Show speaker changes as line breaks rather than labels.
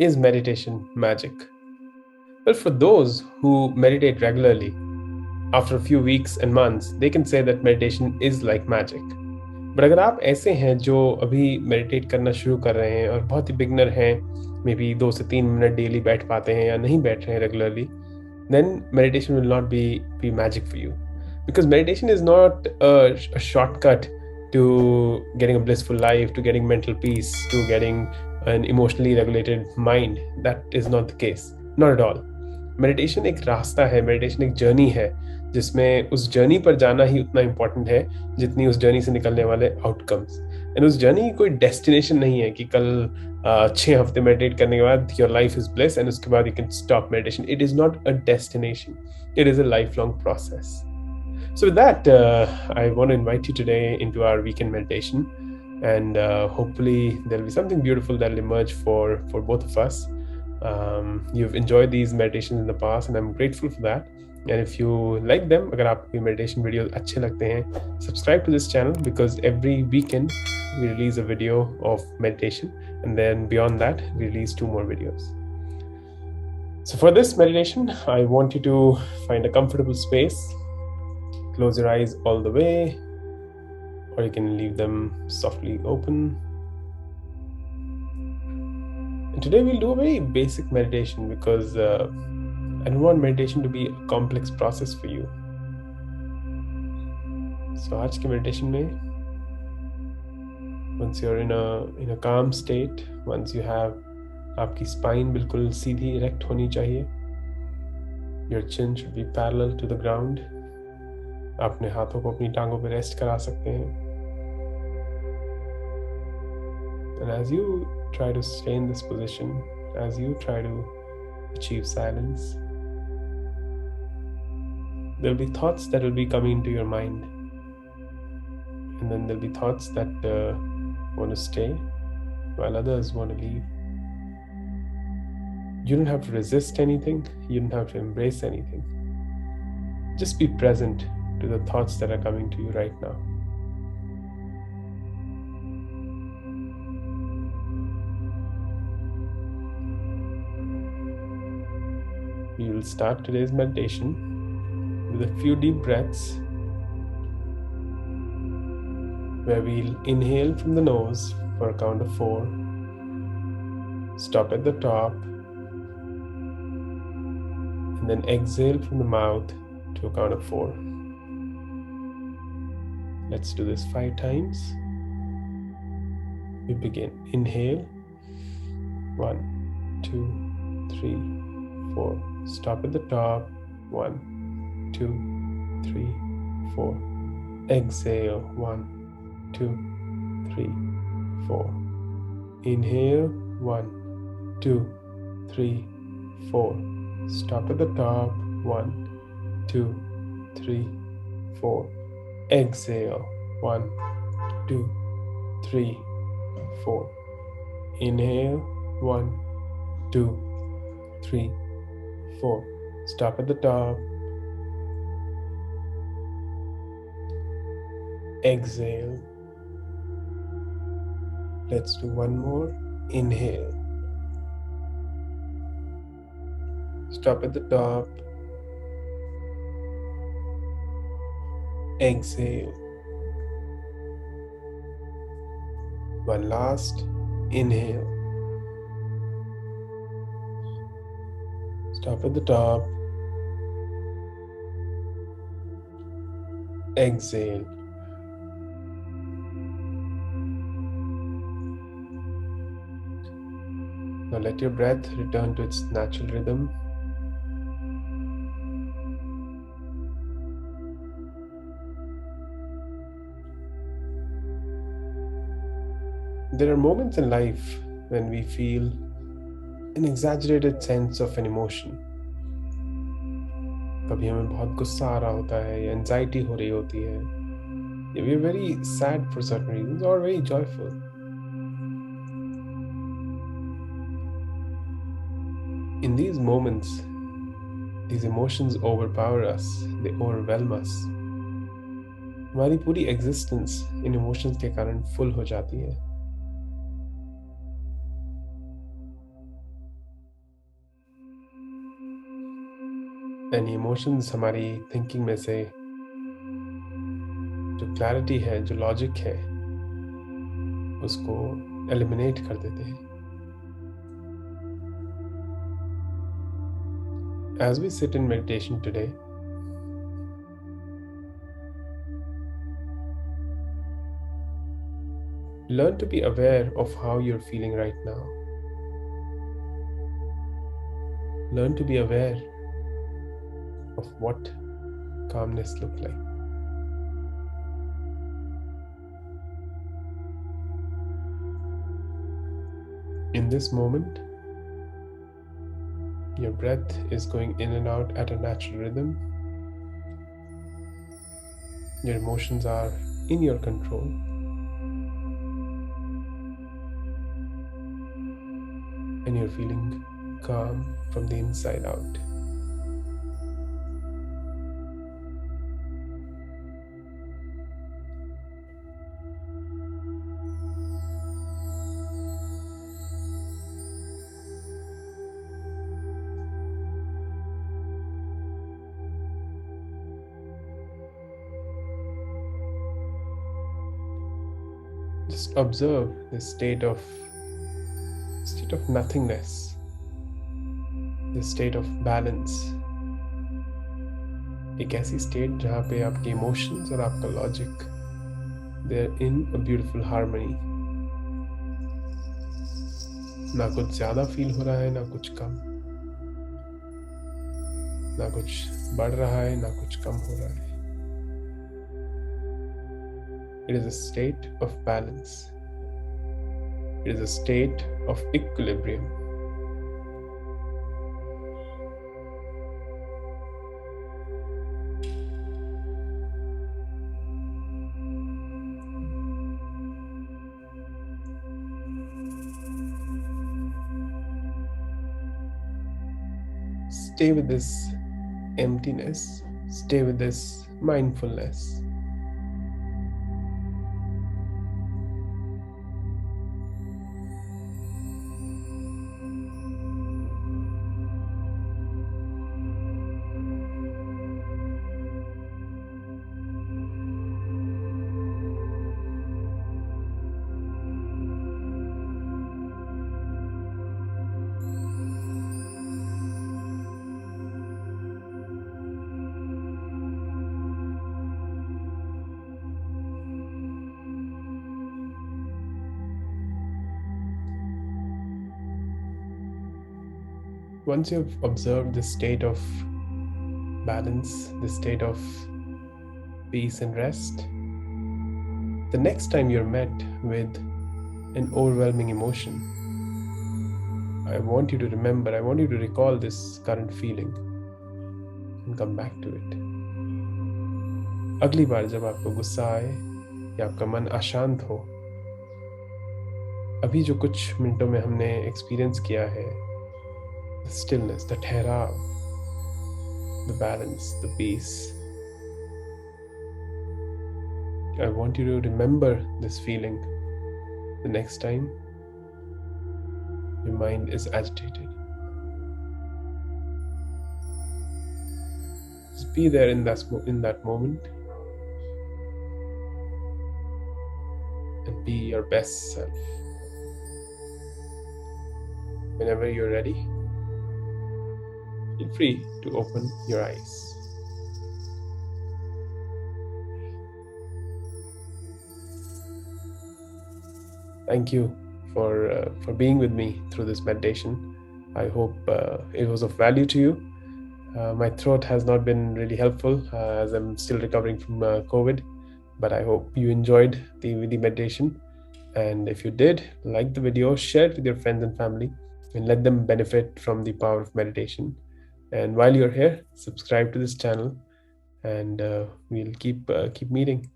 Is meditation magic? Well, for those who meditate regularly, after a few weeks and months, they can say that meditation is like magic. But अगर आप ऐसे हैं जो अभी meditate करना शुरू कर रहे हैं और बहुत ही बिगनर हैं, मे बी 2 से 3 मिनट डेली बैठ पाते हैं या नहीं बैठ रहे हैं regularly, then meditation will not be magic for you, because meditation is not a shortcut to getting a blissful life, to getting mental peace, to getting an emotionally regulated mind. That is not the case, not at all. Meditation एक रास्ता है, meditation एक journey है, जिसमें उस journey पर जाना ही उतना इम्पोर्टेंट है जितनी उस जर्नी से निकलने वाले आउटकम्स। एंड उस जर्नी की कोई डेस्टिनेशन नहीं है कि कल 6 हफ्ते मेडिटेट करने के बाद your life is bless and उसके बाद you can stop meditation. It is not a destination, it is a life long process. So with that, I want to invite you today into our weekend meditation, and hopefully there'll be something beautiful that'll emerge for both of us. You've enjoyed these meditations in the past, and I'm grateful for that. And if you like them, अगर आपको meditation videos अच्छे लगते हैं, subscribe to this channel, because every weekend we release a video of meditation, and then beyond that we release 2 more videos. So for this meditation, I want you to find a comfortable space. Close your eyes all the way, or you can leave them softly open. And today we'll do a very basic meditation, because I don't want meditation to be a complex process for you. So आज की meditation में, once you're in a calm state, once you have, आपकी spine बिल्कुल सीधी erect होनी चाहिए. Your chin should be parallel to the ground. अपने हाथों को अपनी टांगों पे रेस्ट करा सकते हैं. And as you try to stay in this position, as you try to achieve silence, there'll be thoughts that will be coming into your mind, and then there'll be thoughts that want to stay while others want to leave. You don't have to resist anything, you don't have to embrace anything. Just be present to the thoughts that are coming to you right now. We will start today's meditation with a few deep breaths, where we'll inhale from the nose for a count of 4, stop at the top, and then exhale from the mouth to a count of 4. Let's do this 5 times. We begin. Inhale. 1, 2, 3, 4. Stop at the top. 1, 2, 3, 4. Exhale. 1, 2, 3, 4. Inhale. 1, 2, 3, 4. Stop at the top. 1, 2, 3, 4. Exhale. 1, 2, 3, 4. Inhale. 1, 2, 3, 4. Stop at the top. Exhale. Let's do one more. Inhale. Stop at the top. Exhale. One last. Inhale. Stop at the top. Exhale. Now let your breath return to its natural rhythm. There are moments in life when we feel an exaggerated sense of an emotion. कभी हमें बहुत गुस्सा आ रहा होता है, या anxiety हो रही होती है, या we are very sad for certain reasons, or very joyful. In these moments, these emotions overpower us, they overwhelm us. हमारी पूरी existence इन emotions के कारण full हो जाती है. एंड इमोशंस हमारी थिंकिंग में से जो क्लैरिटी है, जो लॉजिक है, उसको एलिमिनेट कर देते हैं. As we sit in meditation today, learn to be aware of how you're feeling right now. Learn to be aware of what calmness looks like. In this moment, your breath is going in and out at a natural rhythm. Your emotions are in your control. And you're feeling calm from the inside out. Just observe this state of nothingness, this state of balance. एक ऐसी state जहाँ पे आपके emotions और आपका logic they are in a beautiful harmony. ना कुछ ज्यादा फील हो रहा है, ना कुछ कम. ना कुछ बढ़ रहा है, ना कुछ कम हो रहा है. It is a state of balance. It is a state of equilibrium. Stay with this emptiness. Stay with this mindfulness. Once you've observed this state of balance, this state of peace and rest, the next time you're met with an overwhelming emotion, I want you to remember, I want you to recall this current feeling and come back to it. अगली बार जब आपको गुस्सा आए या आपका मन अशांत हो, अभी जो कुछ मिनटों में हमने एक्सपीरियंस किया है, the stillness, the ठहराव, the balance, the peace, I want you to remember this feeling the next time your mind is agitated. Just be there in that moment and be your best self. Whenever you're ready, feel free to open your eyes. Thank you for being with me through this meditation. I hope it was of value to you. My throat has not been really helpful as I'm still recovering from COVID, but I hope you enjoyed the meditation. And if you did, like the video, share it with your friends and family, and let them benefit from the power of meditation. And while you're here, subscribe to this channel, and we'll keep meeting.